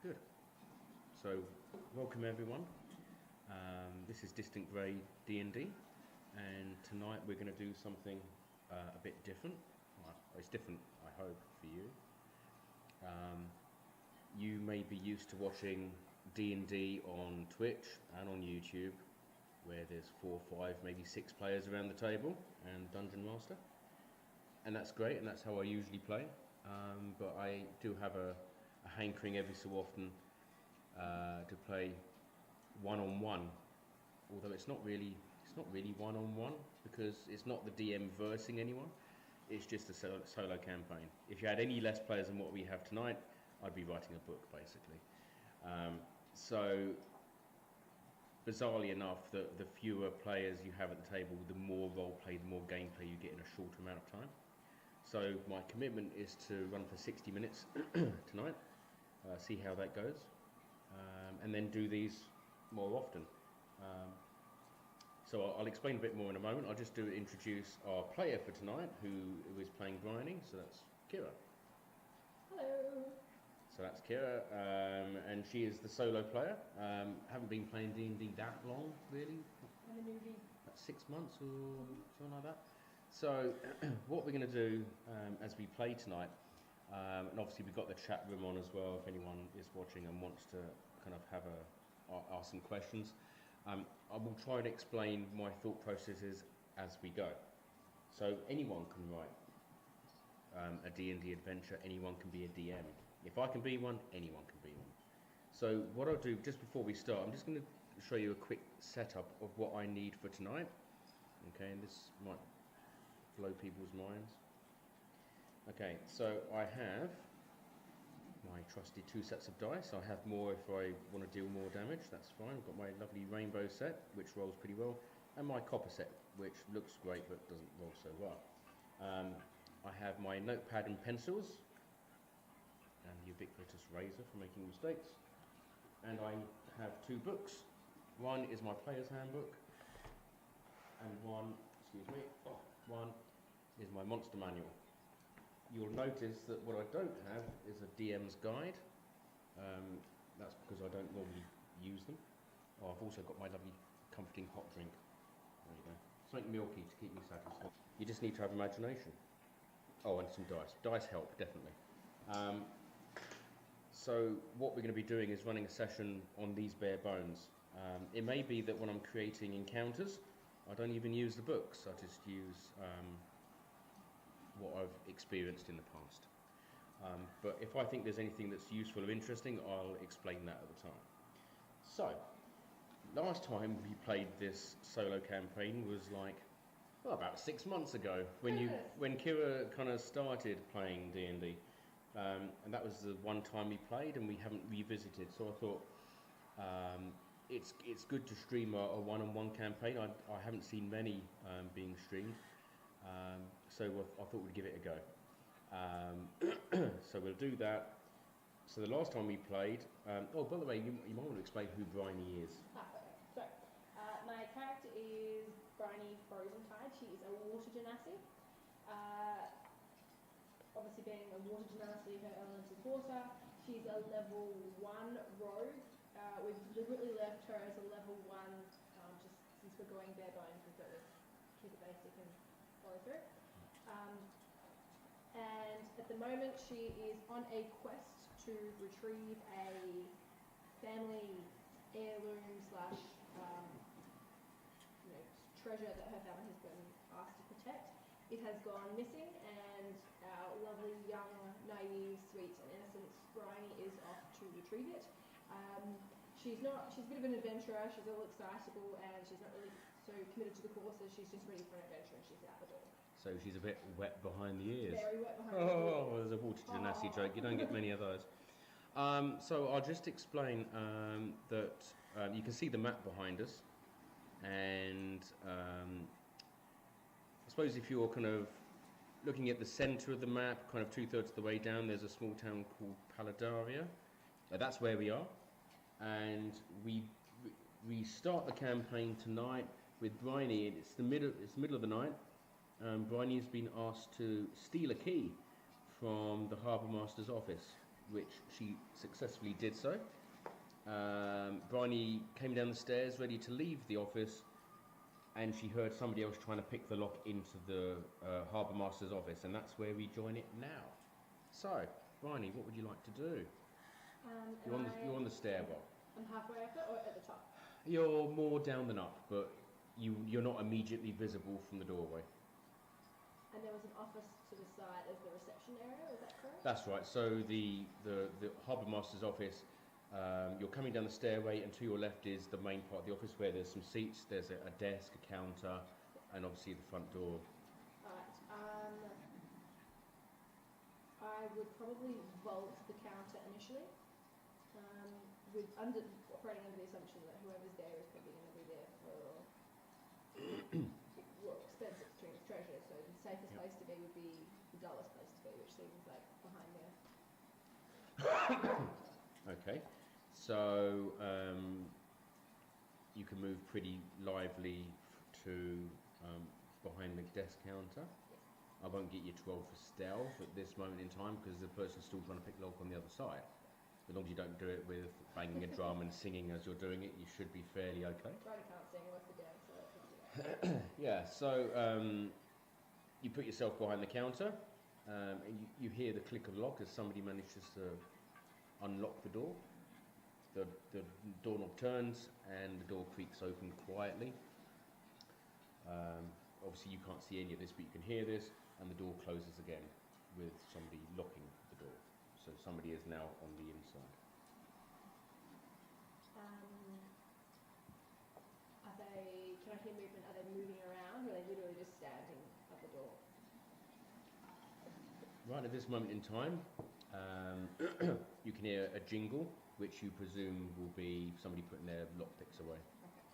Good. So, welcome everyone. This is Distant Grey D&D, and tonight we're going to do something a bit different. Well, it's different, I hope, for you. You may be used to watching D&D on Twitch and on YouTube, where there's 4, 5, maybe 6 players around the table and Dungeon Master. And that's great, and that's how I usually play. But I do have a hankering every so often to play one-on-one, although it's not really one-on-one, because it's not the DM versing anyone, it's just a solo campaign. If you had any less players than what we have tonight, I'd be writing a book, basically. So bizarrely enough, the fewer players you have at the table, the more roleplay, the more gameplay you get in a shorter amount of time. So my commitment is to run for 60 minutes tonight, see how that goes, and then do these more often. So I'll explain a bit more in a moment. I'll just introduce our player for tonight, who is playing Briney. So that's Kira. Hello. So that's Kira, and she is the solo player. Haven't been playing D&D that long, really. I'm a newbie. About 6 months or something like that. So what we're going to do as we play tonight, and obviously we've got the chat room on as well if anyone is watching and wants to kind of ask some questions. I will try and explain my thought processes as we go. So anyone can write a D&D adventure, anyone can be a DM. If I can be one, anyone can be one. So what I'll do just before we start, I'm just going to show you a quick setup of what I need for tonight. Okay, and this might blow people's minds. Okay, so I have my trusty 2 sets of dice. I have more if I want to deal more damage, that's fine. I've got my lovely rainbow set, which rolls pretty well, and my copper set, which looks great but doesn't roll so well. I have my notepad and pencils, and the ubiquitous razor for making mistakes. And I have 2 books. One is my player's handbook, and one is my monster manual. You'll notice that what I don't have is a DM's guide. That's because I don't normally use them. Oh, I've also got my lovely comforting hot drink. There you go. Something milky to keep me satisfied. You just need to have imagination. Oh, and some dice. Dice help, definitely. So what we're going to be doing is running a session on these bare bones. It may be that when I'm creating encounters, I don't even use the books. I just use what I've experienced in the past. But if I think there's anything that's useful or interesting, I'll explain that at the time. So, last time we played this solo campaign was about 6 months ago, when Kira kind of started playing D&D. And that was the one time we played, and we haven't revisited. So I thought it's good to stream a one-on-one campaign. I haven't seen many being streamed. So I thought we'd give it a go. So we'll do that. So the last time we played... by the way, you might want to explain who Briney is. So, my character is Briney Frozentide. She is a water genasi. Obviously being a water genasi, her element is water. She's a level 1 rogue. We've deliberately left her as a level 1, just since we're going bare bones, we thought we'd keep it basic and follow through. And at the moment she is on a quest to retrieve a family heirloom slash treasure that her family has been asked to protect. It has gone missing, and our lovely young, naive, sweet and innocent Briney is off to retrieve it. She's a bit of an adventurer, she's all excitable, and she's not really so committed to the courses. She's just ready for an adventure, and she's out the door. So she's a bit wet behind the ears. Very wet behind the ears. Oh, there's a water genasi joke. You don't get many of those. So I'll just explain that you can see the map behind us, and I suppose if you're kind of looking at the centre of the map, kind of 2/3 of the way down, there's a small town called Ballard. That's where we are, and we start the campaign tonight with Briney. It's the middle of the night. Briney has been asked to steal a key from the harbour master's office. which she successfully did so. Briney came down the stairs ready to leave the office, and she heard somebody else trying to pick the lock into the Harbour Master's office, and that's where we join it now. So, Briney, what would you like to do? You're on the stairwell. I'm halfway up it or at the top? You're more down than up, but you're not immediately visible from the doorway. And there was an office to the side as the reception area, is that correct? That's right. So the Harbour Master's office, you're coming down the stairway, and to your left is the main part of the office where there's some seats, there's a desk, a counter, and obviously the front door. Alright, I would probably vault the counter initially, operating under the assumption that whoever's there is probably going to be there for expensive treasure, so the safest place to be would be the dullest place to be, which seems like behind there. Okay, so you can move pretty lively to behind the desk counter. I won't get you 12 for stealth at this moment in time because the person's still trying to pick the lock on the other side. As long as you don't do it with banging a drum and singing as you're doing it, you should be fairly okay. Right, I can't sing, what's the dance, so that's not too bad. Yeah, so you put yourself behind the counter, and you hear the click of the lock as somebody manages to unlock the door. The doorknob turns and the door creaks open quietly. Obviously you can't see any of this, but you can hear this, and the door closes again with somebody locking the door. So somebody is now on the inside. Can I hear movement? Are they moving around, or are they literally just standing at the door? Right at this moment in time, you can hear a jingle, which you presume will be somebody putting their lockpicks away. Okay.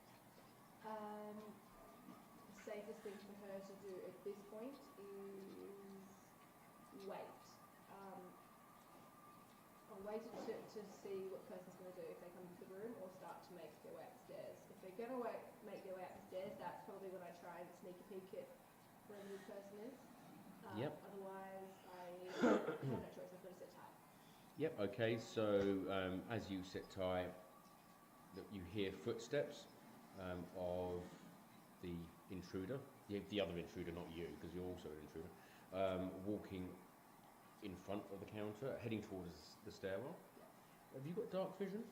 The safest thing for her to do at this point is wait. I'll wait to see what the person's going to do, if they come into the room or start to make their way upstairs. If they're going to make their way upstairs, that's probably when I try and sneak a peek at wherever this person is. Yep. Otherwise, I have no choice, I've got to sit tight. Yep, okay, so as you sit tight, you hear footsteps of the intruder, the other intruder, not you, because you're also an intruder, walking in front of the counter, heading towards the stairwell. Have you got dark vision?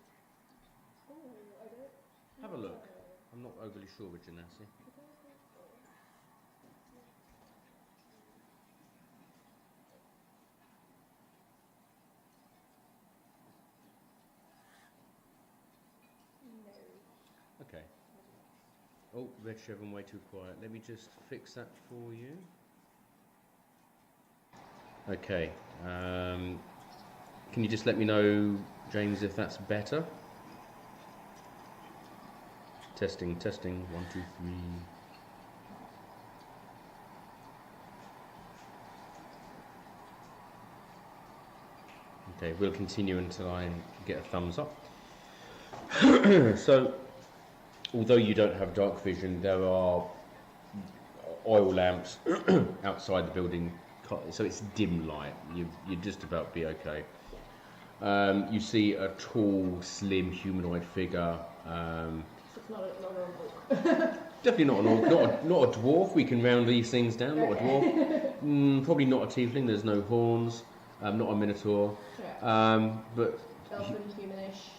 Oh, I don't. Have a look. I'm not overly sure with Genasi. No. Okay. Oh, red chevron way too quiet. Let me just fix that for you. Okay. Can you just let me know, James, if that's better? Testing, 1, 2, 3. Okay, we'll continue until I get a thumbs up. So, although you don't have dark vision, there are oil lamps outside the building, so it's dim light. You'd just about be okay. You see a tall, slim, humanoid figure. It's not an orc. Definitely not an orc, not a dwarf. We can round these things down. Not a dwarf. Probably not a tiefling. There's no horns. Not a minotaur. Yeah. But elfin, humanish.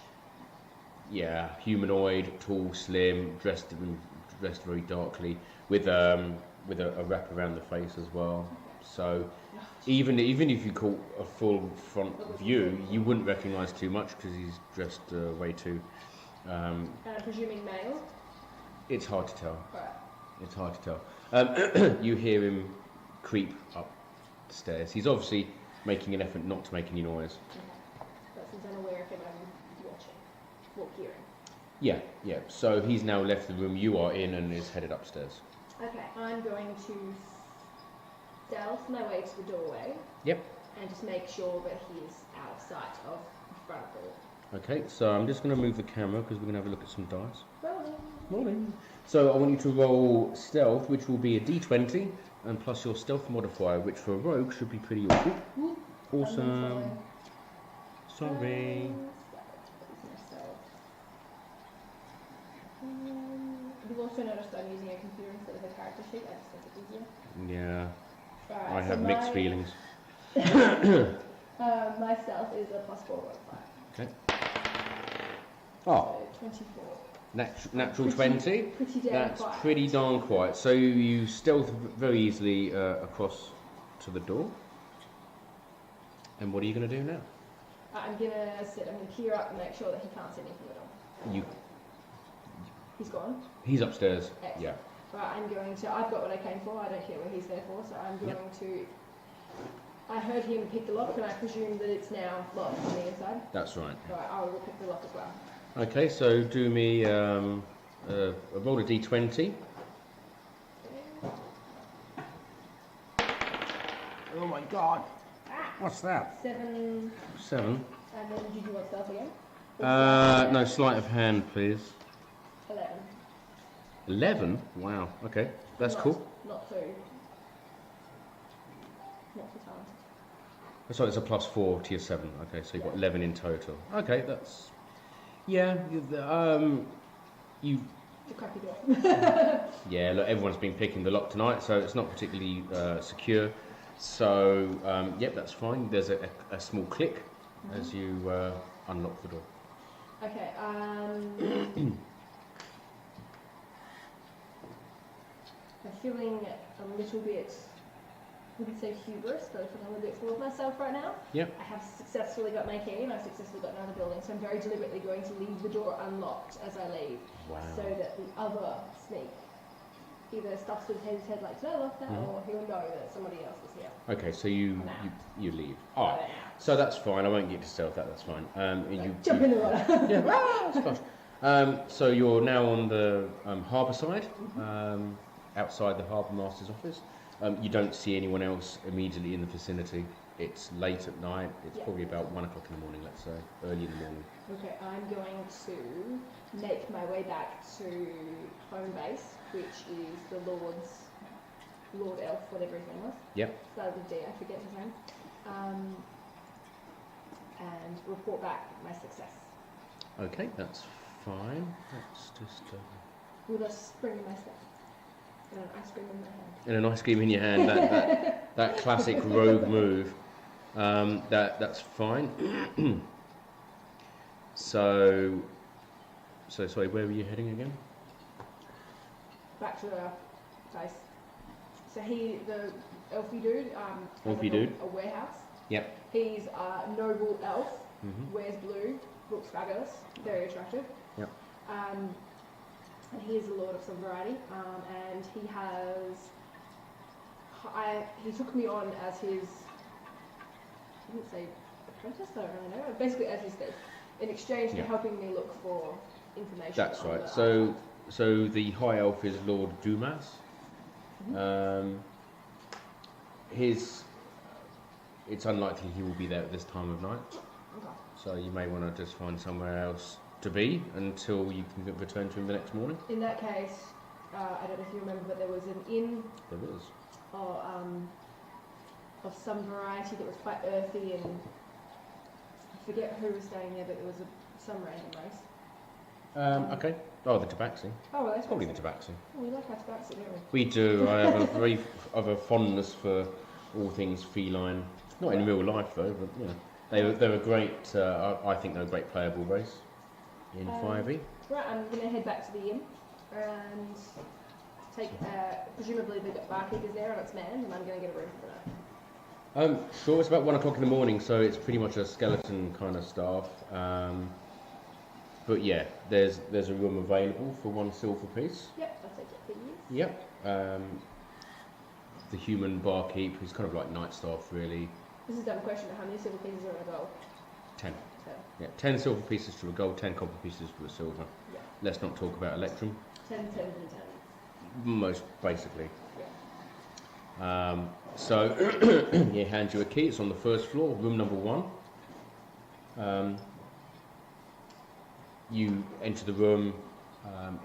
Yeah, humanoid, tall, slim, dressed very darkly, with a wrap around the face as well. So even if you caught a full front view, you wouldn't recognise too much because he's dressed way too. I'm presuming male. It's hard to tell. Right. It's hard to tell. You hear him creep up the stairs. He's obviously making an effort not to make any noise. Okay. But since I'm aware of him, I'm watching. Or hearing. Yeah. So he's now left the room you are in and is headed upstairs. Okay, I'm going to stealth my way to the doorway. Yep. And just make sure that he's out of sight of the front door. Okay, so I'm just going to move the camera because we're going to have a look at some dice. Rolling. Morning. So I want you to roll stealth, which will be a d20, and plus your stealth modifier, which for a rogue should be pretty awful. Awesome. Sorry. You've also noticed I'm using a computer instead of a character sheet. I just think it's easier. Yeah. Right, I have mixed feelings. My stealth is a +4 modifier. Okay. Oh. So 24. Natural 20. Pretty damn That's quiet. pretty darn quiet. So you stealth very easily across to the door. And what are you going to do now? I'm going to peer up and make sure that he can't see me from the door. He's gone? He's upstairs. Excellent. Yeah. Right, I've got what I came for, I don't care what he's there for, so I'm going to... I heard him pick the lock, and I presume that it's now locked on the inside. That's right. Right, I will pick the lock as well. Okay, so do me a roll a d20. Oh my god! Ah! What's that? 7. 7. And then did you want stealth again? No, sleight of hand, please. 11. 11? Wow. Okay, that's cool. Not too. Not too talented. So it's a +4 to your 7. Okay, so you've got 11 in total. Okay, that's... Yeah, you... The crappy door. Yeah, look, everyone's been picking the lock tonight, so it's not particularly secure. So, yep, that's fine. There's a small click as you unlock the door. Okay, I'm feeling a little bit, I wouldn't say hubris, but I feel a little bit full of myself right now. Yep. I have successfully got my key and I've successfully got another building, so I'm very deliberately going to leave the door unlocked as I leave. Wow. So that the other sneak either stuffs his head like, did I lock that? Or he'll know that somebody else is here. Okay, so you leave. Alright, so that's fine. I won't get to stealth that, that's fine. Jump in the water. Yeah, that's fine. So you're now on the harbour side, outside the harbour master's office. You don't see anyone else immediately in the vicinity. It's late at night. It's probably about 1 o'clock in the morning, let's say, early in the morning. Okay, I'm going to make my way back to home base, which is the Lord Elf, whatever his name was. Yep. Started with D, I forget his name. And report back my success. Okay, that's fine. Let's just... With a spring in my step. And an ice cream in my hand. And an ice cream in your hand, that classic rogue move. That's fine. So sorry, where were you heading again? Back to the base. So the elfy dude, Elfy dude? A warehouse. Yep. He's a noble elf, wears blue, looks fabulous, very attractive. Yep. And he is a lord of some variety, and he took me on as his, I wouldn't say apprentice, I don't really know, basically as his thief, in exchange for helping me look for information. That's on right. the So the high elf is Lord Dumas. It's unlikely he will be there at this time of night. Okay. So you may want to just find somewhere else to be until you can return to him the next morning. In that case, I don't know if you remember, but there was an inn There is. of some variety that was quite earthy, and I forget who was staying there, but it was some random race. Okay. Oh, the tabaxi. Oh, well, that's Probably the tabaxi. Oh, we like our tabaxi, don't we? We do. I have a very of a fondness for all things feline. Not in real life though, but you know, they're a great. I think they're a great playable race in 5e. Right, I'm going to head back to the inn and take. Presumably the barkeep is there and it's manned, and I'm going to get a room for the night. Sure. It's about 1 o'clock in the morning, so it's pretty much a skeleton kind of staff. But yeah, there's a room available for 1 silver piece. Yep, I'll take it, please. Yep. The human barkeep, who's kind of like night staff, really. This is a dumb question, but how many silver pieces are in a gold? 10. So, Yeah, 10 silver pieces to a gold, 10 copper pieces to a silver. yeah. Let's not talk about electrum. 10, 10, and 10. Most basically. Yeah. So he hands you a key. It's on the first floor, room number 1. You enter the room.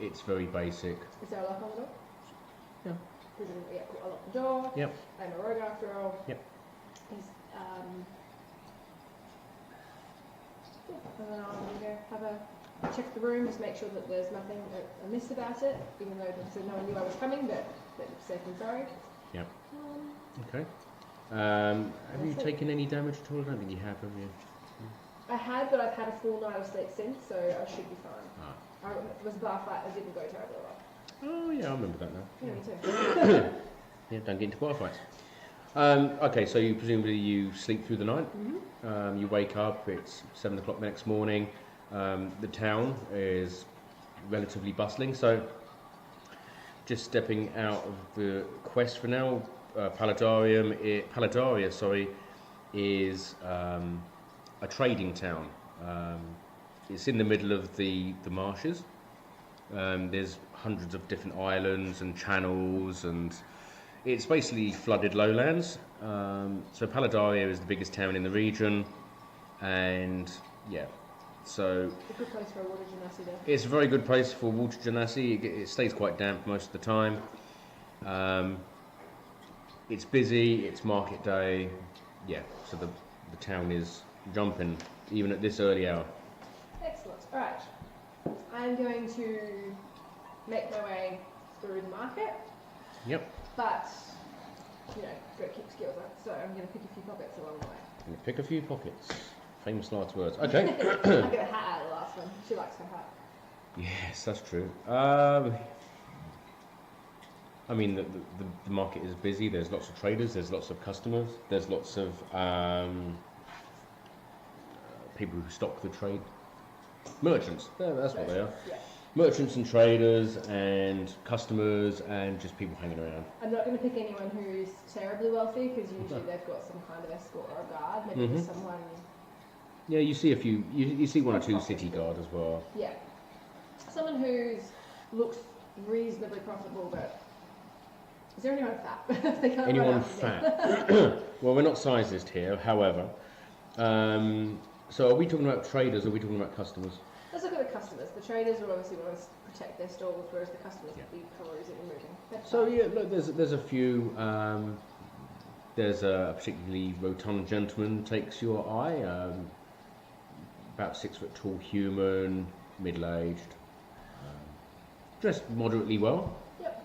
It's very basic. Is there a lock on the door? Yeah. Presumably, yeah, cool. I'll lock the door. Yep. I'm a rogue after all. Yep. Cool. And then I'm going to go have a check the room, just make sure that there's nothing amiss about it, even though no one knew I was coming, but safe and sorry. Yep. Okay. Have you taken any damage at all? I don't think you have you? I had, but I've had a full night of sleep since, so I should be fine. Ah. It was a bar fight, I didn't go terribly well. Oh yeah, I remember that now. Yeah, me too. Yeah, don't get into bar fights. Okay, so presumably you sleep through the night. Mm-hmm. You wake up. It's 7 o'clock the next morning. The town is relatively bustling. So, just stepping out of the quest for now. Palladaria, is a trading town. It's in the middle of the marshes. There's hundreds of different islands and channels, and it's basically flooded lowlands. So Palladaria is the biggest town in the region, and yeah, so A good place for a water genasi there. it's a very good place for water genasi. It stays quite damp most of the time. It's busy. It's market day. Yeah, so the town is jumping even at this early hour. Excellent. All right. I'm going to make my way through the market. Yep. But, got to keep skills up, so I'm going to pick a few pockets along the way. You pick a few pockets. Famous last words. Okay. I got a hat out of the last one. She likes her hat. Yes, that's true. I mean, the market is busy. There's lots of traders. There's lots of customers. There's lots of people who stock the trade. Merchants. That's what they are. Yeah. Merchants and traders and customers and just people hanging around. I'm not going to pick anyone who's terribly wealthy, because usually they've got some kind of escort or a guard. Maybe just someone... Yeah, you see a few. You see one or two city guard as well. Yeah. Someone who looks reasonably profitable, but... Is there anyone fat? They can't Anyone run after fat? Well, we're not sizist here, however. So are we talking about traders or are we talking about customers? Let's look at the customers. The traders will obviously want to protect their stalls, whereas the customers will be perusing and moving. So yeah, look, there's a few. There's a particularly rotund gentleman takes your eye. About 6 foot tall, human, middle-aged, dressed moderately well. Yep.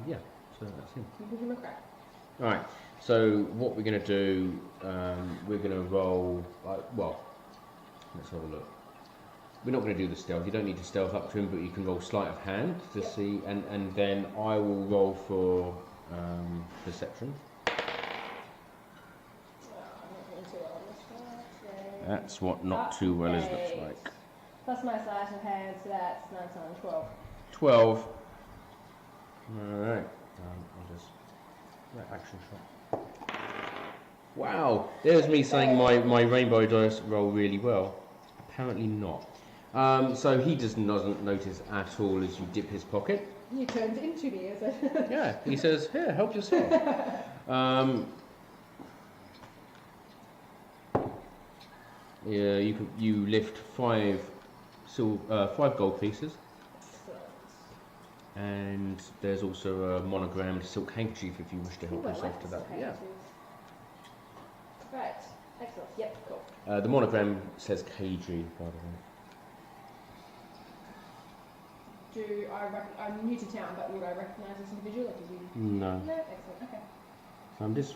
Yeah, so that's him. You give him a crack. All right. So what we're going to do, we're going to roll. Well, let's have a look. We're not going to do the stealth. You don't need to stealth up to him, but you can roll sleight of hand to see, and then I will roll for perception. That's what not too well is looks like. Plus my sleight of hand, so that's 9 times 12. 12. All right. I'll just action shot. Wow. There's me saying my rainbow dice roll really well. Apparently not. So he doesn't notice at all as you dip his pocket. He turns into me as a... Yeah, he says, "Here, help yourself." Yeah, you lift 5 gold pieces, and there's also a monogrammed silk handkerchief if you wish to help yourself to that. Yeah. Right. Excellent. Yep. Cool. The monogram says KG, by the way. I'm new to town, but would I recognise this individual? No. No? Excellent, okay. So I'm just,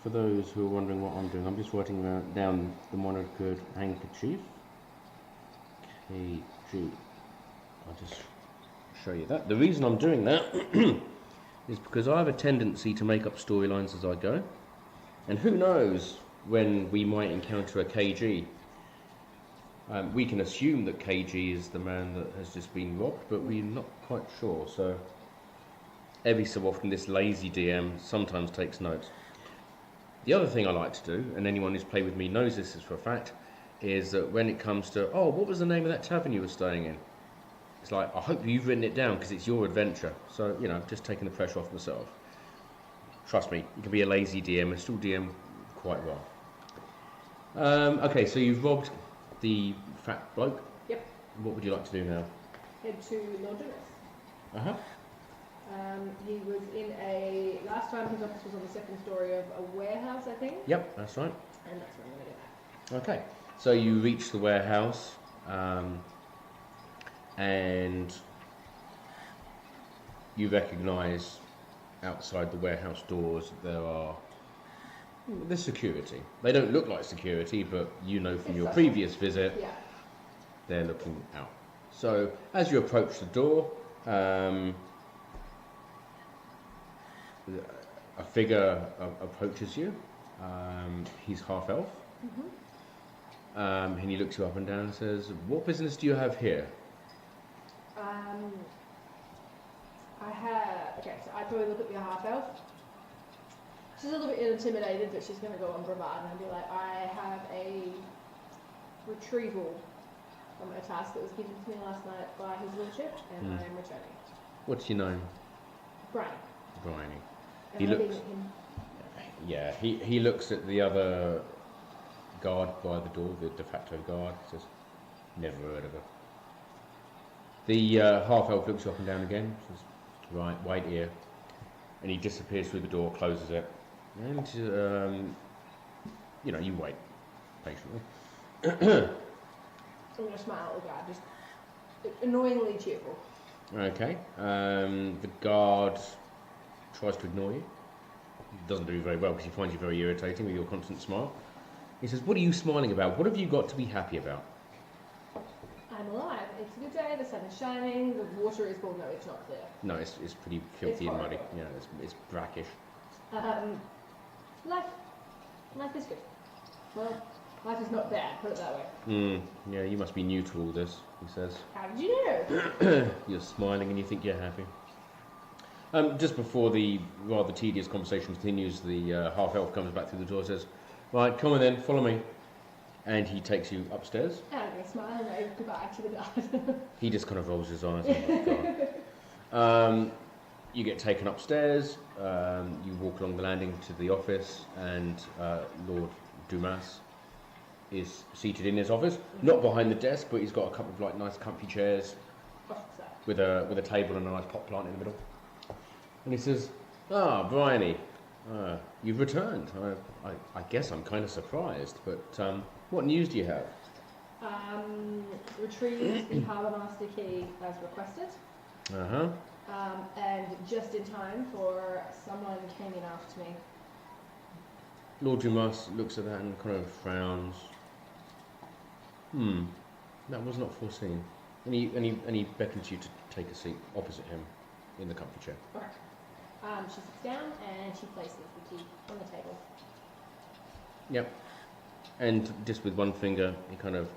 for those who are wondering what I'm doing, I'm just writing down the monogrammed handkerchief. KG. I'll just show you that. The reason I'm doing that is because I have a tendency to make up storylines as I go. And who knows when we might encounter a KG. We can assume that KG is the man that has just been robbed, but we're not quite sure. So every so often this lazy DM sometimes takes notes. The other thing I like to do, and anyone who's played with me knows this is for a fact, is that when it comes to, oh, what was the name of that tavern you were staying in? It's like, I hope you've written it down because it's your adventure. So, just taking the pressure off myself. Trust me, you can be a lazy DM and still DM quite well. Okay, so you've robbed the fat bloke. Yep. What would you like to do now? Head to Lord Jonas. Uh-huh. He was in last time his office was on the second story of a warehouse, I think. Yep, that's right. And that's where I'm going to go back. Okay. So you reach the warehouse, and you recognise outside the warehouse doors there's security. They don't look like security, but you know from your previous visit, they're looking out. So as you approach the door, a figure approaches you. He's half elf. And he looks you up and down and says, "What business do you have here?" Okay, so I probably look at the half elf. She's a little bit intimidated, but she's going to go on bravado and be like, "I have a retrieval from a task that was given to me last night by his lordship, and I am returning." What's your name? Briney. Briney. And He I looks. think him. Yeah, he looks at the other guard by the door, the de facto guard. Says, "Never heard of her." The half elf looks you up and down again. Says, "Right, wait here," and he disappears through the door, closes it, and you wait patiently. I'm going to smile at the guard, just annoyingly cheerful. Okay. The guard tries to ignore you. He doesn't do very well because he finds you very irritating with your constant smile. He says, "What are you smiling about? What have you got to be happy about?" I'm alive. It's a good day. The sun is shining. The water is cold. No, it's not clear. No, it's pretty filthy and muddy. Yeah, it's brackish. Life is good. Well, life is not bad. Put it that way. Yeah, you must be new to all this, he says. How did you know? You're smiling and you think you're happy. Just before the rather tedious conversation continues, the half-elf comes back through the door and says, "Right, come on then, follow me." And he takes you upstairs. And I'm going to smile and wave goodbye to the guard. He just kind of rolls his eyes. And you get taken upstairs. You walk along the landing to the office, and Lord Dumas is seated in his office, not behind the desk, but he's got a couple of nice comfy chairs with a table and a nice pot plant in the middle. And he says, "Ah, Briney, you've returned. I guess I'm kind of surprised, but what news do you have?" Retrieved the harbour master key as requested. And just in time for someone came in after me. Lord Dumas looks at that and kind of frowns. That was not foreseen. And he beckons you to take a seat opposite him in the comfy chair. Okay. She sits down and she places the key on the table. Yep. And just with one finger, he kind of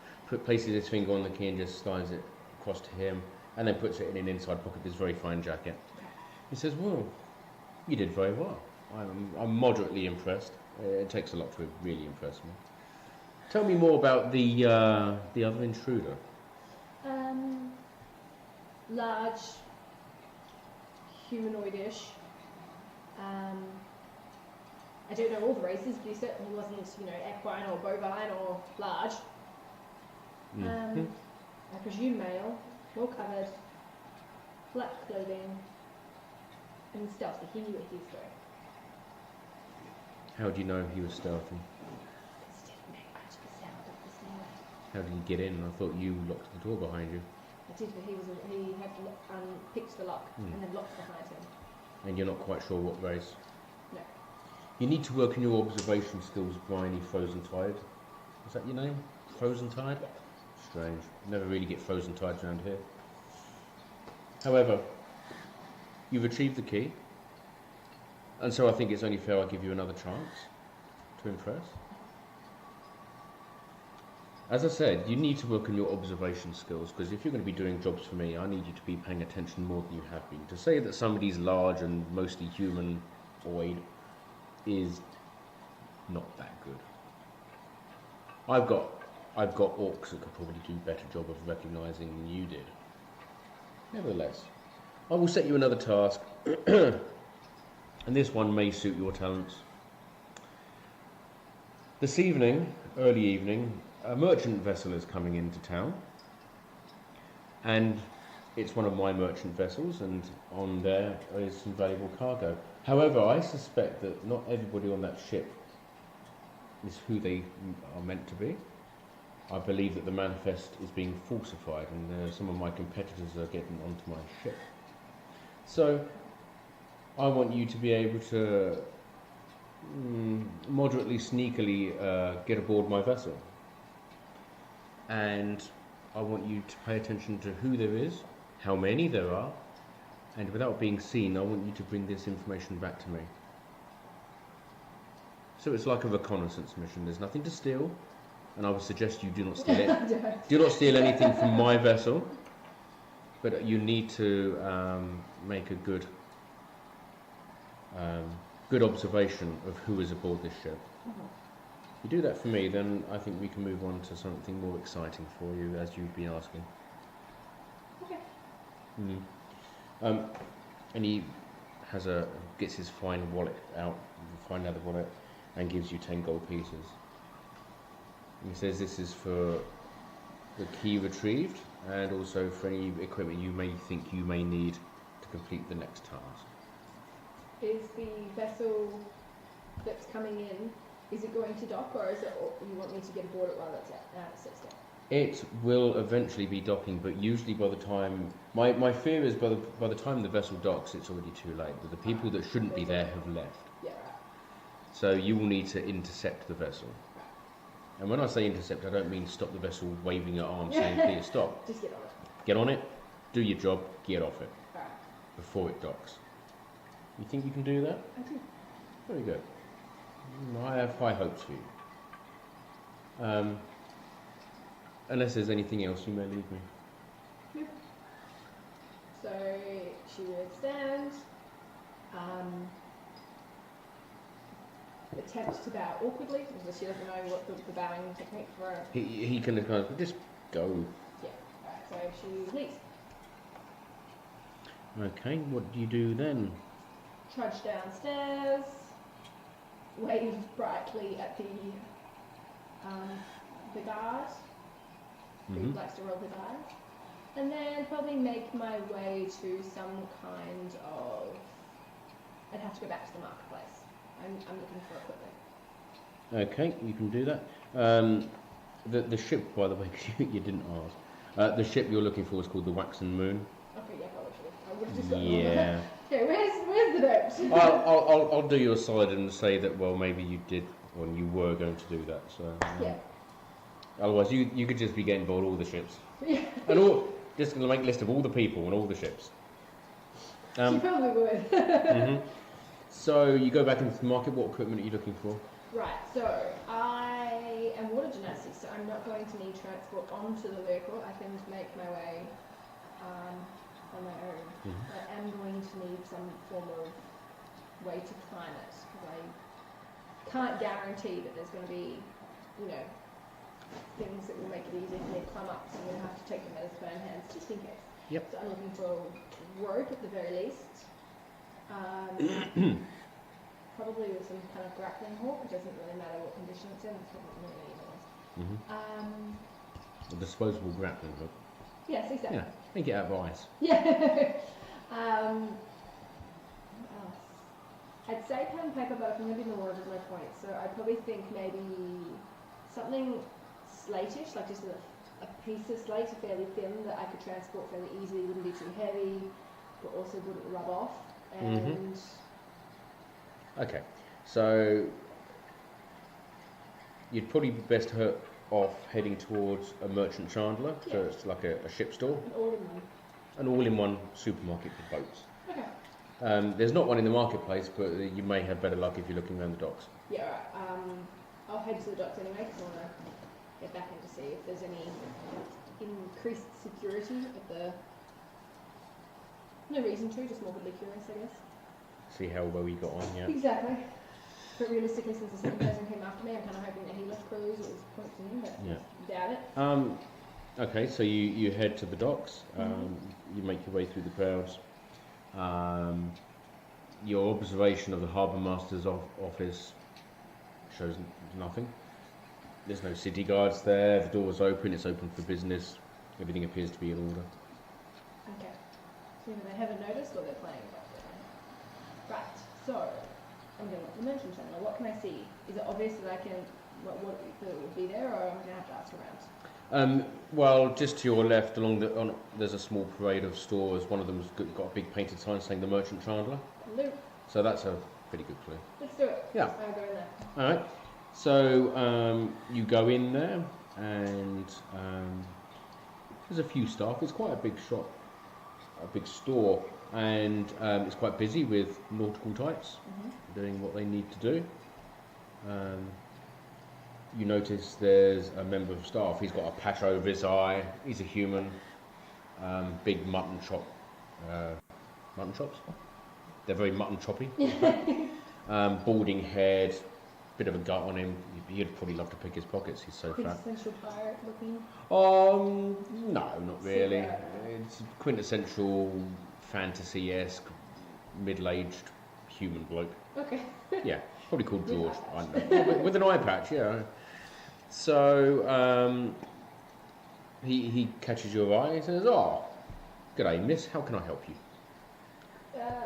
places his finger on the key and just slides it across to him, and then puts it in an inside pocket of his very fine jacket. He says, "Well, you did very well. I'm moderately impressed. It takes a lot to really impress me. Tell me more about the other intruder." Large, humanoidish. I don't know all the races, but he certainly wasn't, equine or bovine or large. I presume male, well covered, black clothing, and stealthy. He knew what he was doing. How do you know he was stealthy? Because he didn't make much of a sound up the stairs. How did he get in? I thought you locked the door behind you. I did, but he had picked the lock and then locked behind him. And you're not quite sure what race? No. You need to work on your observation skills, Briney Frozen Tide. Is that your name? Frozen Tide? Yeah. Strange. Never really get frozen tides around here. However, you've retrieved the key, and so I think it's only fair I give you another chance to impress. As I said, you need to work on your observation skills, because if you're going to be doing jobs for me, I need you to be paying attention more than you have been. To say that somebody's large and mostly humanoid is not that good. I've got orcs that could probably do a better job of recognising than you did. Nevertheless, I will set you another task, and this one may suit your talents. This evening, early evening, a merchant vessel is coming into town, and it's one of my merchant vessels, and on there is some valuable cargo. However, I suspect that not everybody on that ship is who they are meant to be. I believe that the manifest is being falsified, and some of my competitors are getting onto my ship. So, I want you to be able to moderately sneakily get aboard my vessel. And I want you to pay attention to who there is, how many there are, and without being seen, I want you to bring this information back to me. So it's like a reconnaissance mission. There's nothing to steal, and I would suggest you do not steal it. Do not steal anything from my vessel, but you need to make a good observation of who is aboard this ship. If you do that for me, then I think we can move on to something more exciting for you, as you've been asking. Okay. And he gets his fine wallet out, fine leather wallet, and gives you 10 gold pieces. And he says this is for the key retrieved, and also for any equipment you may think you may need to complete the next task. Is the vessel that's coming in, is it going to dock, or is it, or you want me to get aboard it while it's at 6 down? It will eventually be docking, but usually by the time... My fear is by the time the vessel docks, it's already too late. But the people that shouldn't be there have left. Yeah, right. So you will need to intercept the vessel. And when I say intercept, I don't mean stop the vessel waving your arm saying, please stop. Just get on it. Get on it, do your job, get off it. Alright. Before it docks. You think you can do that? I do. Very good. I have high hopes for you. Unless there's anything else you may leave me. Yeah. So she would stand, attempt to bow awkwardly, because she doesn't know what the bowing technique for her. He can kind of just go. Yeah. Alright, so she leaves. Okay, what do you do then? Trudge downstairs, wave brightly at the guard, who likes to roll his eyes, and then probably make my way to some kind of... I'd have to go back to the marketplace. I'm looking for equipment. Okay, you can do that. The ship, by the way, because you didn't ask, the ship you're looking for is called the Waxen Moon. Okay, yeah, probably should have. I would have just got Yeah. Okay, where's the note? I'll do you a solid and say that, well, maybe you did, or you were going to do that. So Yeah. Otherwise, you could just be getting aboard all the ships. Yeah. And just going to make a list of all the people and all the ships. She probably would. So you go back into the market. What equipment are you looking for? Right, so I am water gymnastics, so I'm not going to need transport onto the vehicle. I can make my way on my own. I am going to need some form of way to climb it, because I can't guarantee that there's going to be, things that will make it easier for me to climb up, so I'm going to have to take them as firm hands, just in case. Yep. So I'm looking for rope at the very least. Probably with some kind of grappling hook. It doesn't really matter what condition it's in. It's probably really anyways. A disposable grappling hook. Yes, exactly. Yeah, make it out of ice. Yeah. What else? I'd say pen and paper, but I'm going to be in the water with my point. So I'd probably think maybe something slatish, like just a piece of slate, fairly thin, that I could transport fairly easily. Wouldn't be too heavy, but also wouldn't rub off. And okay, so you'd probably be best off heading towards a merchant chandler, so it's like a ship store. An all-in-one supermarket for boats. Okay. There's not one in the marketplace, but you may have better luck if you're looking around the docks. Yeah, right. I'll head to the docks anyway, because I want to get back in to see if there's any increased security at the... No reason to, just morbidly curious, I guess. See how well you got on, yeah. Exactly. But realistically, since the second person came after me, I'm kind of hoping that he left clues or was points to him, but doubt it. Okay, so you head to the docks. You make your way through the crowds. Your observation of the harbour master's office shows nothing. There's no city guards there. The door's open. It's open for business. Everything appears to be in order. Okay. So either they haven't noticed or they're playing about it. Right. So I'm going to the merchant channel. What can I see? Is it obvious that I can what would be there, or am I going to have to ask around? Well, just to your left, there's a small parade of stores. One of them's got a big painted sign saying the Merchant Chandler. Luke, So that's a pretty good clue. let's do it. Yeah. I'll go in there. All right. So you go in there, and there's a few staff. It's quite a big shop, a big store, and it's quite busy with nautical types doing what they need to do. You notice there's a member of staff. He's got a patch over his eye. He's a human. Big mutton chops. They're very mutton choppy. Balding head, bit of a gut on him. You'd probably love to pick his pockets. He's so fat. Quintessential pirate looking. No, not really. It's quintessential fantasy-esque, middle-aged human bloke. Okay. Yeah, probably called George. I don't know. With an eye patch, yeah. So he catches your eye and says, "Oh, g'day, miss. How can I help you?"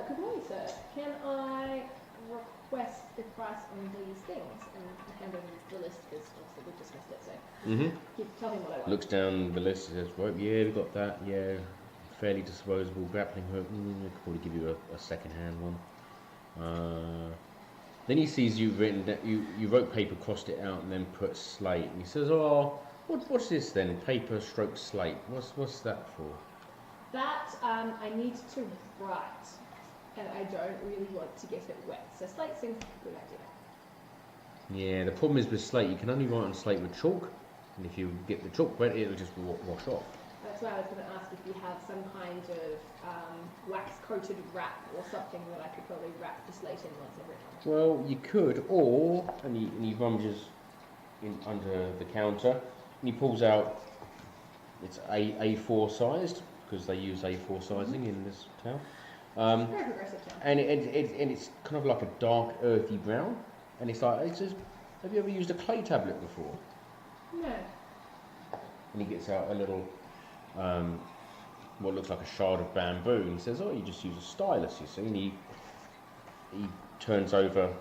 Good morning, sir. Can I request the price on these things? And hand over the list because obviously we've discussed it. So tell him what I want. Looks down the list and says, "Right, yeah, we've got that. Yeah, fairly disposable grappling hook. I could probably give you a second-hand one." Then he sees you've written that you wrote paper, crossed it out, and then put slate. And he says, "Oh, what's this then? Paper stroke slate. What's that for?" That I need to write, and I don't really want to get it wet. So slate seems like a good idea. Yeah, the problem is with slate, you can only write on slate with chalk, and if you get the chalk wet, it'll just wash off. That's why I was going to ask if you have some kind of wax-coated wrap or something that I could probably wrap the slate in once every time. Well, you could, or and he rummages in under the counter, and he pulls out. It's A4 sized because they use A4 sizing in this town. Very progressive town. And it's kind of like a dark earthy brown, and it says, "Have you ever used a clay tablet before?" No. And he gets out a little, what looks like a shard of bamboo, and he says, "Oh, you just use a stylus, you see." And he turns over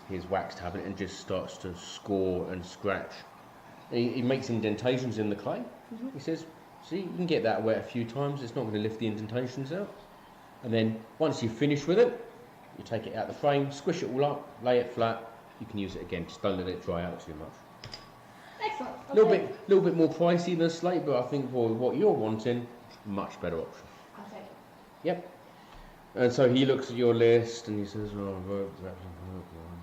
his wax tablet and just starts to score and scratch. And he makes indentations in the clay. He says, "See, you can get that wet a few times. It's not going to lift the indentations out. And then once you've finished with it, you take it out the frame, squish it all up, lay it flat. You can use it again. Just don't let it dry out too much." Excellent. A little bit more pricey than slate, but I think for what you're wanting, much better option. I'll take it. Yep. And so he looks at your list and he says, "Oh, rope, grappling hook, one."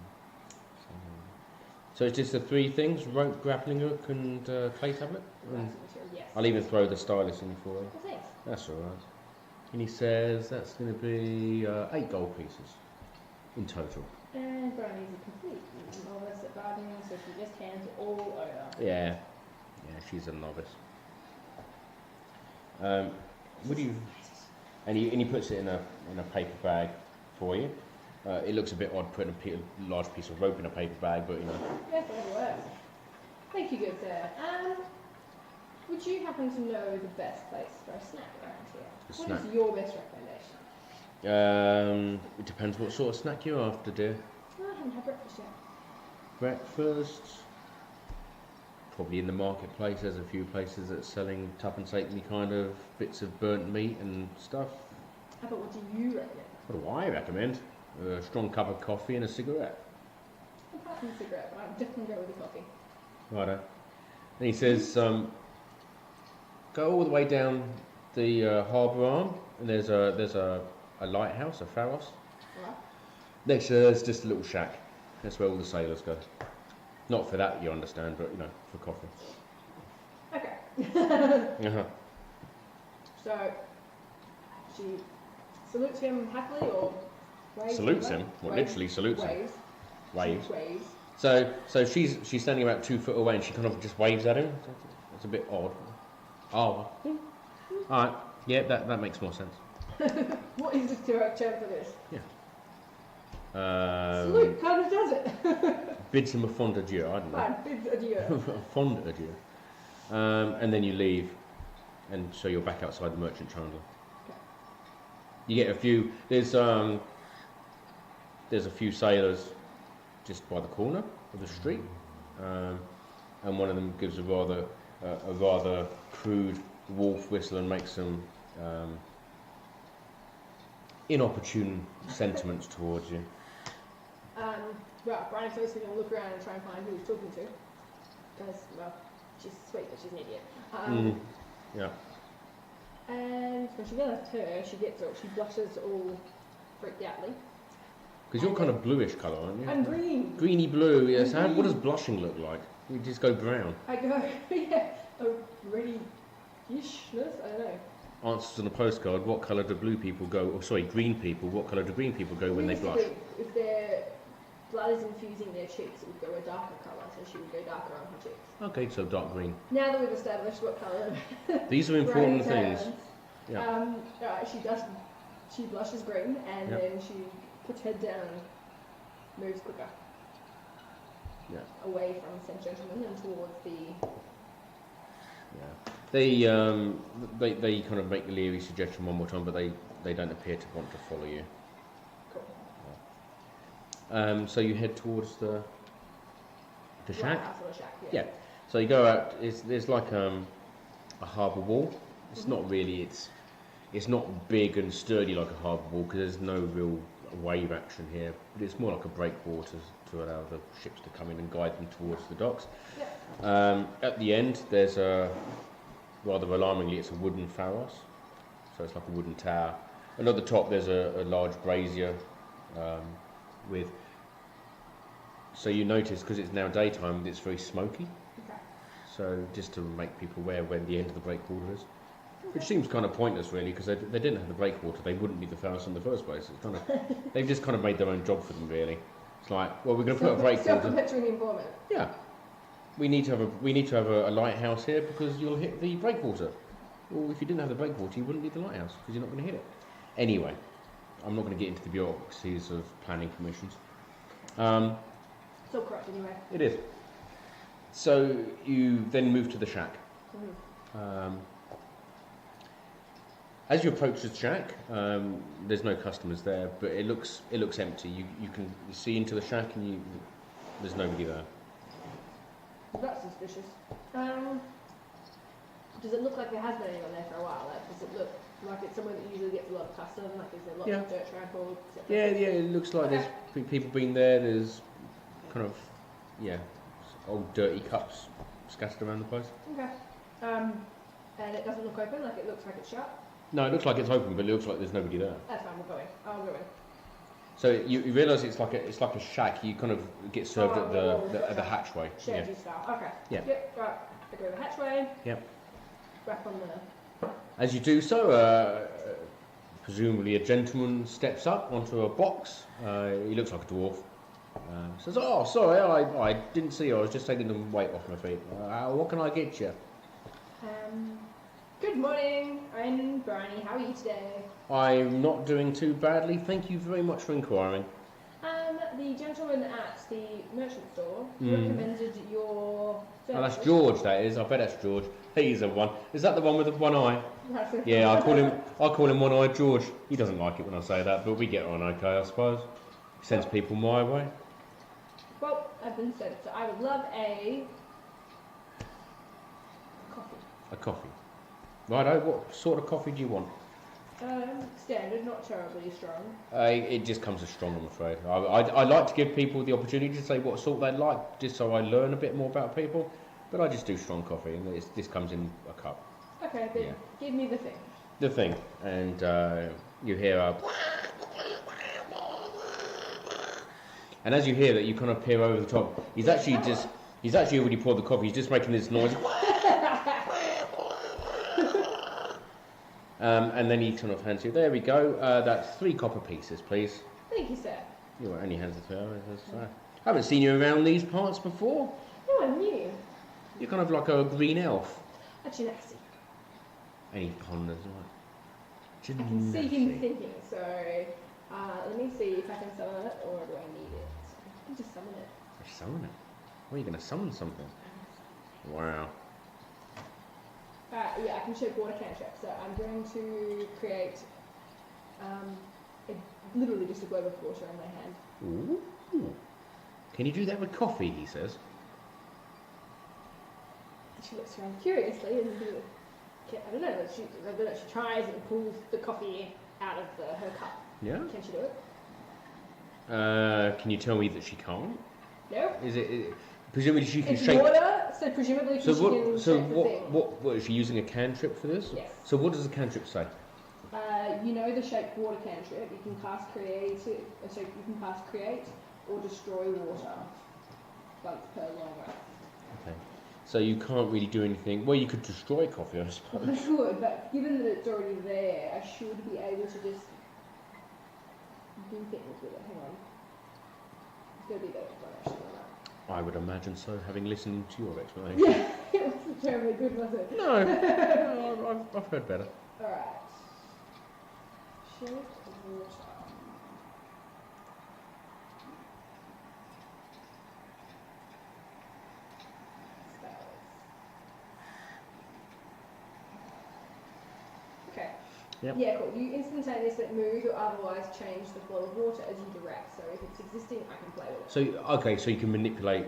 So it's just the three things: rope, grappling hook, and clay tablet. And Yes. I'll even throw the stylus in for you. Well, thanks. That's all right. And he says that's going to be 8 gold pieces in total. And Briney is complete. Novice at bargaining, so she just hands it all over. Yeah, she's a novice. Would you? And he puts it in a paper bag for you. It looks a bit odd putting a large piece of rope in a paper bag, but you know. Yes, whatever works. Thank you, good sir. Would you happen to know the best place for a snack around here? What is your best recommendation? It depends what sort of snack you're after, dear. I haven't had breakfast yet. Breakfast. Probably in the marketplace. There's a few places that are selling tuppence halfpenny kind of bits of burnt meat and stuff. But what do you recommend? What do I recommend? A strong cup of coffee and a cigarette. Apart from the cigarette, but I'd definitely go with the coffee. Righto. And he says, go all the way down the harbour arm, and there's a lighthouse, a pharos. Right. Next to there's just a little shack. That's where all the sailors go. Not for that, you understand, but you know, for coffee. Okay. Uh-huh. So she salutes him happily, or waves? Salutes him. Well, literally salutes him. Waves. She waves. So she's standing about 2 foot away, and she kind of just waves at him. It's a bit odd. Oh. All right. Yeah, that makes more sense. What is the correct term for this? Yeah. Salute kind of does it. Bids him a fond adieu. I don't know. Fine, bids adieu. A fond adieu. And then you leave, and so you're back outside the Merchant Chandler. Okay. You get a few. There's a few sailors just by the corner of the street, and one of them gives a rather a rather crude wolf whistle and make some inopportune sentiments towards you. Right, Briney's obviously going to look around and try and find who he's talking to. Because, well, she's sweet, but she's an idiot. Yeah. And when she realizes her, she blushes all freaked outly. Because you're kind of bluish colour, aren't you? I'm green. Greeny blue, yes. What does blushing look like? You just go brown. I go, a reddish-ness, I don't know. Answers on a postcard, what colour do blue people go, green people, what colour do green people go when they blush? If their blood is infusing their cheeks, it would go a darker colour, so she would go darker on her cheeks. Okay, so dark green. Now that we've established what colour these are important things. Yeah. She blushes green, and then she puts her down and moves quicker. Yeah. Away from said gentleman and towards the... Yeah. They kind of make the leery suggestion one more time, but they don't appear to want to follow you. Cool. Yeah. So you head towards the shack? Right, shack, yeah. So you go out, there's like a harbour wall. It's not really, it's not big and sturdy like a harbour wall because there's no real wave action here, but it's more like a breakwater to allow the ships to come in and guide them towards the docks. Yeah. At the end, there's rather alarmingly, it's a wooden pharos, so it's like a wooden tower. And at the top, there's a large brazier with. So you notice because it's now daytime, it's very smoky. Okay. So just to make people aware when the end of the breakwater is. Which seems kind of pointless, really, because they didn't have the breakwater, they wouldn't be the Pharos in the first place. It's kind of they've just kind of made their own job for them, really. It's like, well, we're going to put a breakwater. Self-perpetuating informant. Yeah, we need to have a lighthouse here because you'll hit the breakwater. Well, if you didn't have the breakwater, you wouldn't need the lighthouse because you're not going to hit it. Anyway, I'm not going to get into the bureaucracies of planning permissions. Still correct, anyway. It is. So you then move to the shack. As you approach the shack, there's no customers there, but it looks empty. You can see into the shack and there's nobody there. That's suspicious. Does it look like there has been anyone there for a while? Like, does it look like it's somewhere that usually gets a lot of custom? Like, is there lots of dirt trampled? Yeah, it looks like there's people been there. There's kind of, old dirty cups scattered around the place. Okay. And it doesn't look open, like it looks like it's shut? No, it looks like it's open, but it looks like there's nobody there. That's fine, we'll go in. I'll go in. So you realise it's like a shack. You kind of get served at the hatchway. Shared style. Okay. Yeah. Yep. Right. I go to the hatchway. Yep. Back on the. As you do so, presumably a gentleman steps up onto a box. He looks like a dwarf. Says, "Oh, sorry, I didn't see you. I was just taking the weight off my feet. What can I get you?" Good morning. I'm Briney. How are you today? I'm not doing too badly. Thank you very much for inquiring. The gentleman at the merchant store recommended your services. Oh, that's George. That is. I bet that's George. He's the one. Is that the one with the one eye? That's it. Yeah, I call him One-Eyed George. He doesn't like it when I say that, but we get on okay, I suppose. He sends people my way. Well, I've been sent. So I would love a coffee. A coffee. Righto. What sort of coffee do you want? Standard, not terribly strong. It just comes as strong, I'm afraid. I like to give people the opportunity to say what sort they like, just so I learn a bit more about people. But I just do strong coffee, and this comes in a cup. Okay, then give me the thing. The thing, and you hear a... And as you hear that, you kind of peer over the top. He's actually already poured the coffee. He's just making this noise. And then he kind of hands you, there we go, that's 3 copper pieces, please. Thank you, sir. You only hands it to her. I haven't seen you around these parts before. No, I'm new. You're kind of like a green elf. A genasi. And he ponders, right? I can see him thinking, so let me see if I can summon it, or do I need it? I can just summon it. Summon it? What, are you going to summon something? Wow. Yeah, I can show water cantrip. So I'm going to create literally just a globe of water in my hand. Ooh. Can you do that with coffee, he says? She looks around curiously and I don't know. She tries and pulls the coffee out of her cup. Yeah. Can she do it? Can you tell me that she can't? No. Is it presumably she can it's shake? Water, so presumably she can shake the thing. What is she using a cantrip for this? Yes. So what does the cantrip say? You know the shape water cantrip. You can cast create. So you can cast create or destroy water once per long rest. Okay. So you can't really do anything. Well, you could destroy coffee, I suppose. I could, but given that it's already there, I should be able to just do things with it. Hang on. It's going to be a better explanation than that. I would imagine so, having listened to your explanation. Yeah, it wasn't terribly good, was it? No, I've heard better. Alright. Shape of water. Okay. Yep. Yeah, cool. You instantaneously move or otherwise change the flow of water as you direct. So if it's existing, I can play with it. So, okay, so you can manipulate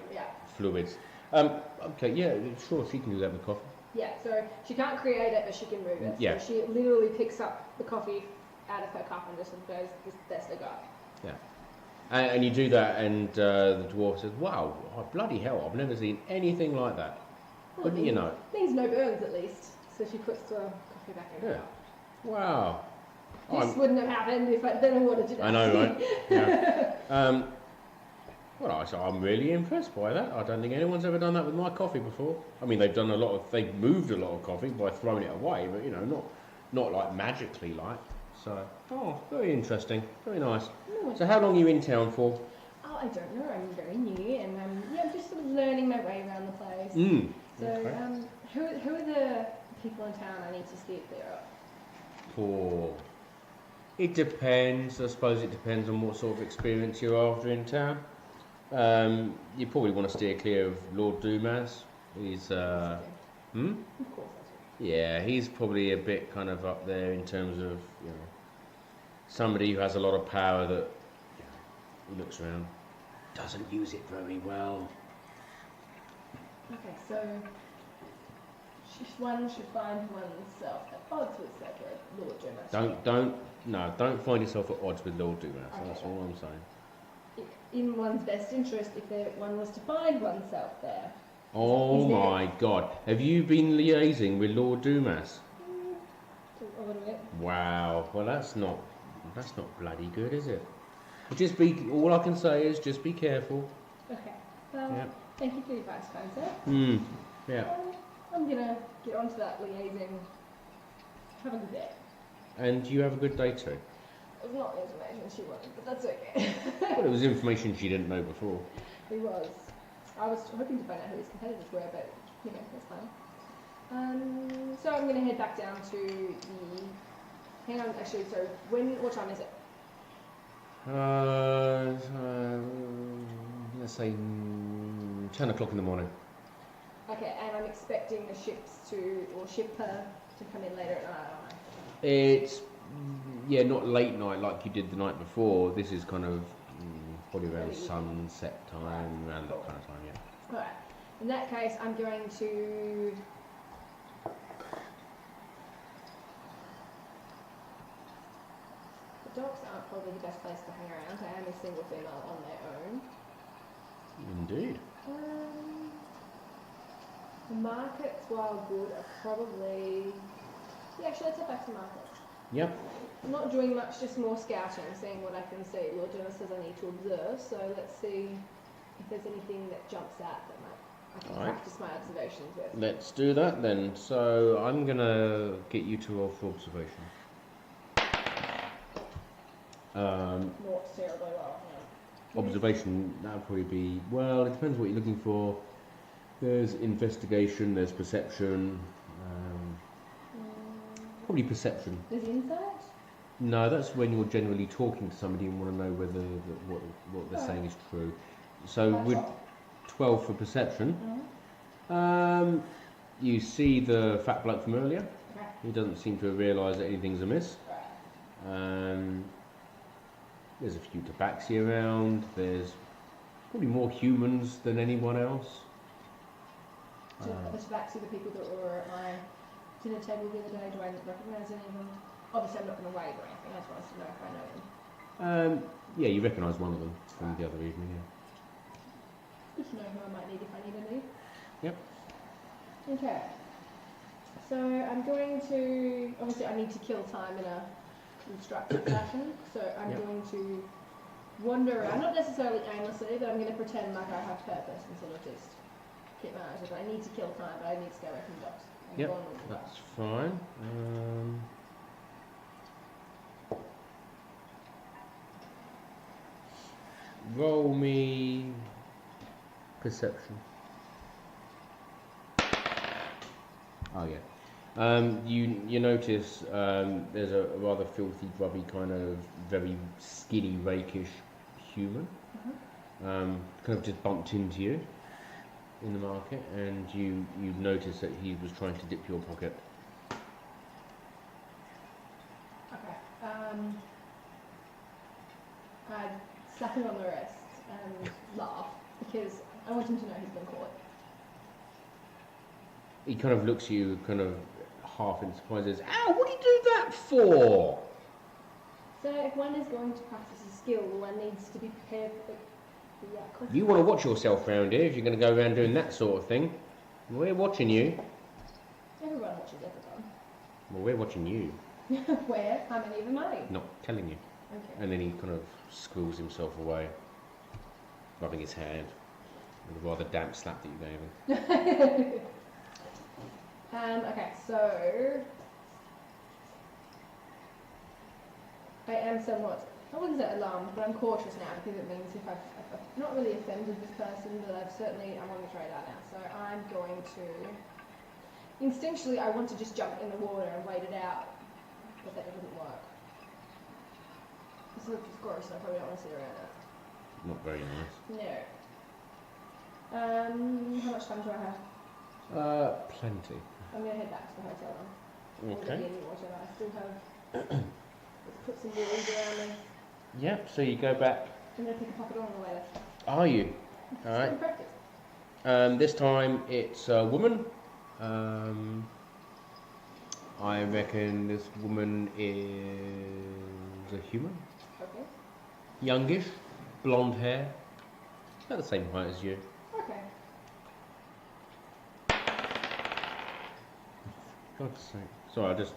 fluids. Okay, yeah, sure, she can do that with coffee. Yeah, so she can't create it, but she can move it. Yeah. So she literally picks up the coffee out of her cup and just goes, that's the guy. Yeah. And you do that, and the dwarf says, wow, oh, bloody hell, I've never seen anything like that. Well, Wouldn't you know? Means no burns, at least. So she puts the coffee back in her cup. Wow. This wouldn't have happened if I don't know what did. I know, right? Yeah. Well, I'm really impressed by that. I don't think anyone's ever done that with my coffee before. I mean, they've moved a lot of coffee by throwing it away, but not like magically like. So, very interesting, very nice. No, so, how long are you in town for? Oh, I don't know. I'm very new, and I'm just sort of learning my way around the place. So, okay. who are the people in town I need to steer clear of? It depends. I suppose it depends on what sort of experience you're after in town. You probably want to steer clear of Lord Dumas. He's Of course I do. yeah, he's probably a bit kind of up there in terms of somebody who has a lot of power that looks around, doesn't use it very well. Okay, so one should find oneself at odds with sacred Lord Dumas. Don't find yourself at odds with Lord Dumas. Okay. That's all I'm saying. In one's best interest, if one was to find oneself there. Oh my God! Have you been liaising with Lord Dumas? A little bit. Wow. Well, that's not bloody good, is it? All I can say is just be careful. Okay. Well, thank you for your advice, kind sir. Yeah. I'm gonna get onto that liaising. Have a good day. And you have a good day too. It was not the information she wanted, but that's okay. Well, it was information she didn't know before. He was. I was hoping to find out who his competitors were, but that's fine. So I'm gonna head back down to the. Hang on, actually. So what time is it? Let's say 10 o'clock in the morning. Okay, and I'm expecting the shipper to come in later at night, aren't I? It's not late night like you did the night before. This is kind of probably around sunset time, around that kind of time, yeah. Alright. In that case, I'm going to. The docks aren't probably the best place to hang around. I am a single female on their own. Indeed. The markets, while good, are probably. Yeah, actually, let's head back to markets. Yep. I'm not doing much, just more scouting, seeing what I can see. Lord Jonas says I need to observe, so let's see if there's anything that jumps out that I can practice my observations with. Let's do that then. So I'm gonna get you to roll for observation. Not terribly well. No. Observation, that would probably be, well, it depends what you're looking for. There's investigation, there's perception. Probably perception. There's insight? No, that's when you're generally talking to somebody and want to know whether what they're saying is true. So with 12 for perception, you see the fat bloke from earlier. Okay. He doesn't seem to have realised that anything's amiss. There's a few tabaxi around. There's probably more humans than anyone else. The tabaxi, the people that were at my dinner table the other day, do I recognise any of them? Obviously, I'm not going to wave or anything. I just wanted to know if I know them. Yeah, you recognise one of them from the other evening. Yeah. Good to know who I might need if I need any. Yep. Okay. So I'm going to, obviously I need to kill time in a constructive fashion, so I'm going to wander around, not necessarily aimlessly, but I'm going to pretend like I have purpose and sort of just keep my eyes open. I need to kill time, but I need to go away from the docks. Yep, that's fine. Roll me perception. Oh yeah. You notice there's a rather filthy, grubby, kind of very skinny, rakish human. Kind of just bumped into you in the market, and you notice that he was trying to dip your pocket. Okay. I'd slap him on the wrist and laugh because I want him to know he's been caught. He kind of looks at you, kind of half in surprise, says, "Ow, what do you do that for?" So if one is going to practice a skill, one needs to be prepared for the consequences. You want to watch yourself round here if you're going to go around doing that sort of thing. We're watching you. Everyone watches everyone. Well, we're watching you. Where? How many of them are you? Not telling you. Okay. And then he kind of squirrels himself away, rubbing his hand with a rather damp slap that you gave him. Okay, so I am somewhat, I wouldn't say alarmed, but I'm cautious now because it means if I've not really offended this person, but I'm on his radar now. So I'm going to, instinctually I want to just jump in the water and wait it out, but that doesn't work. It's gross, I probably don't want to sit around it. Not very nice. No. How much time do I have? Plenty. I'm going to head back to the hotel now. Okay. I still have, let's put some walls around me. Yep, so you go back. I'm going to pick a pocket on the way left. Are you? Alright. Practice. This time it's a woman. I reckon this woman is a human. Okay. Youngish, blonde hair, about the same height as you. Okay. God's sake. Sorry, I just...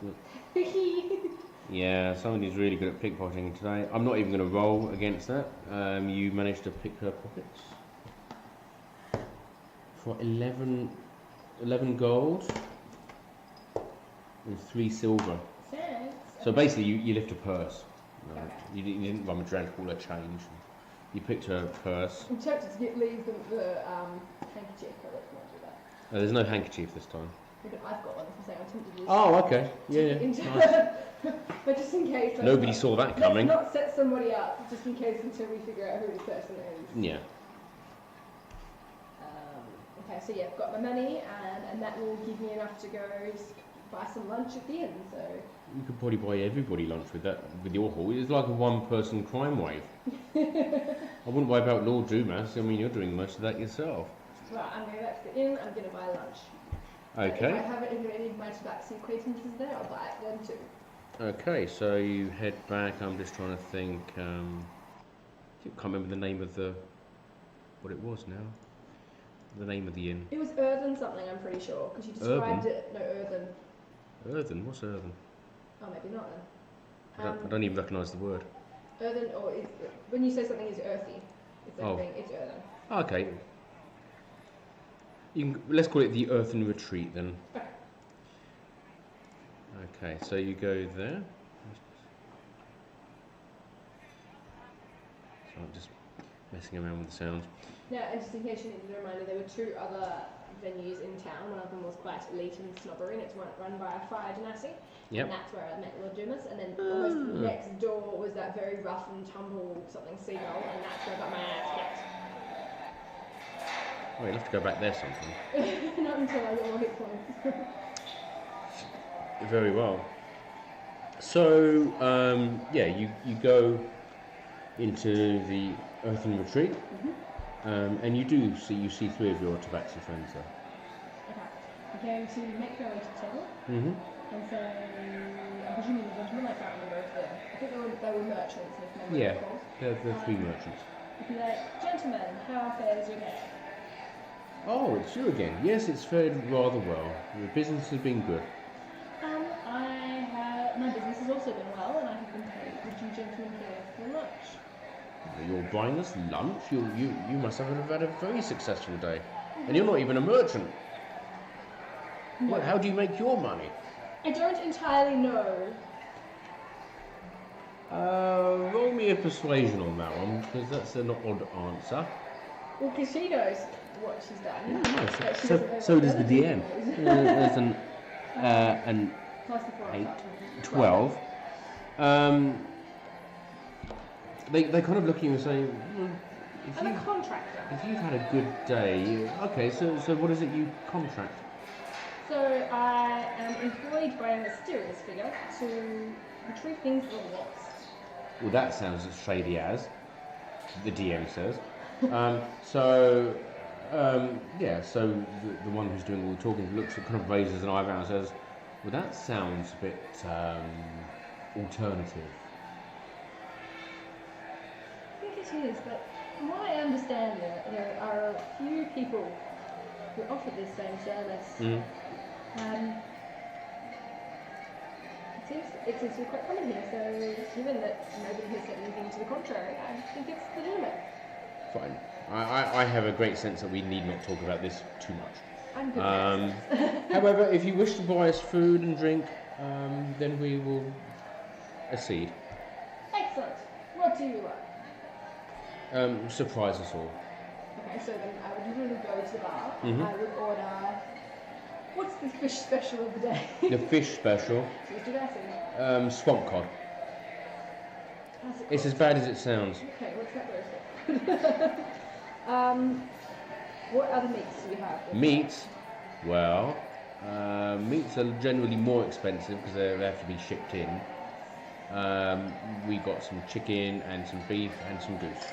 Yeah, somebody's really good at pickpocketing today. I'm not even going to roll against that. You managed to pick her pockets for 11 gold and 3 silver. Thanks. So basically, you lift a purse. No, Okay. you didn't rummage around all her change. You picked her purse. I'm tempted to leave the handkerchief, but let's not do that. There's no handkerchief this time. But I've got one, so I'm tempted to use Oh, okay. Yeah. Nice. But just in case. Nobody saw that coming. Let's not set somebody up, just in case until we figure out who this person is. Yeah. Okay, so yeah, I've got my money, and that will give me enough to go buy some lunch at the inn, so... You could probably buy everybody lunch with your haul. It's like a one-person crime wave. I wouldn't worry about Lord Dumas. I mean, you're doing most of that yourself. Right, I'm going back to the inn, I'm going to buy lunch. Okay. If I have any of my tabaxi acquaintances there, I'll buy it then too. Okay, so you head back. I'm just trying to think. I can't remember the name of what it was now. The name of the inn. It was Earthen something, I'm pretty sure, because you described it. No, Earthen. Earthen? What's Earthen? Oh, maybe not then. I don't even recognise the word. Earthen, or when you say something is earthy, it's everything, it's Earthen. Okay. Let's call it the Earthen Retreat then. Okay. Okay, so you go there. So I'm just messing around with the sound. Now, and just in case you needed a reminder, there were 2 other venues in town. One of them was quite elite and snobbery, and it's run by a fire dynasty. Yep. And that's where I met Lord Dumas. And then almost next door was that very rough and tumble something seagull, and that's where I got my ass kicked. Oh, you'll have to go back there sometime. Not until I got more hit points. Very well. So, yeah, you go into the Earthen Retreat, and you see 3 of your tabaxi friends there. Okay. are going to make their way to the table Mm-hmm. and say, I'm presuming the gentlemen, I can't remember if I think they were merchants, if memory Yeah, recalls. they're three merchants. You'd be like, gentlemen, how fares your day? Oh, it's you again. Yes, it's fared rather well. The business has been good. My business has also been well, and I have been paid. Would you gentlemen care for lunch? You're buying us lunch? You must have had a very successful day. And you're not even a merchant. No. Well, how do you make your money? I don't entirely know. Roll me a persuasion on that one, because that's an odd answer. Well, because she knows what she's done. Yeah, but she no, doesn't know so what does the other people DM. knows. There's an Plus the 4 8, on top. 12. They kind of look at you and say, well, I'm a contractor. if you've had a good day, okay, so what is it you contract? So I am employed by a mysterious figure to retrieve things that are lost. Well, that sounds as shady as, the DM says. Yeah, so the one who's doing all the talking looks at kind of raises an eyebrow and says, well, that sounds a bit alternative. I think it is, but from what I understand, there are a few people who offer this same service. Mm. It seems to be quite common here, so given that nobody has said anything to the contrary, I think it's legitimate. Fine. I have a great sense that we need not talk about this too much. I'm good at that. However, if you wish to buy us food and drink, then we will accede. Excellent. What do you like? Surprise us all. Okay, so then I would usually go to the bar. Mhm. I would order. What's the fish special of the day? The fish special, Mr. Bessie. swamp cod. How's it It's called? as bad as it sounds. Okay, what's that roasted? What other meats do you have? Meats, well, meats are generally more expensive because they have to be shipped in. We got some chicken and some beef and some goose.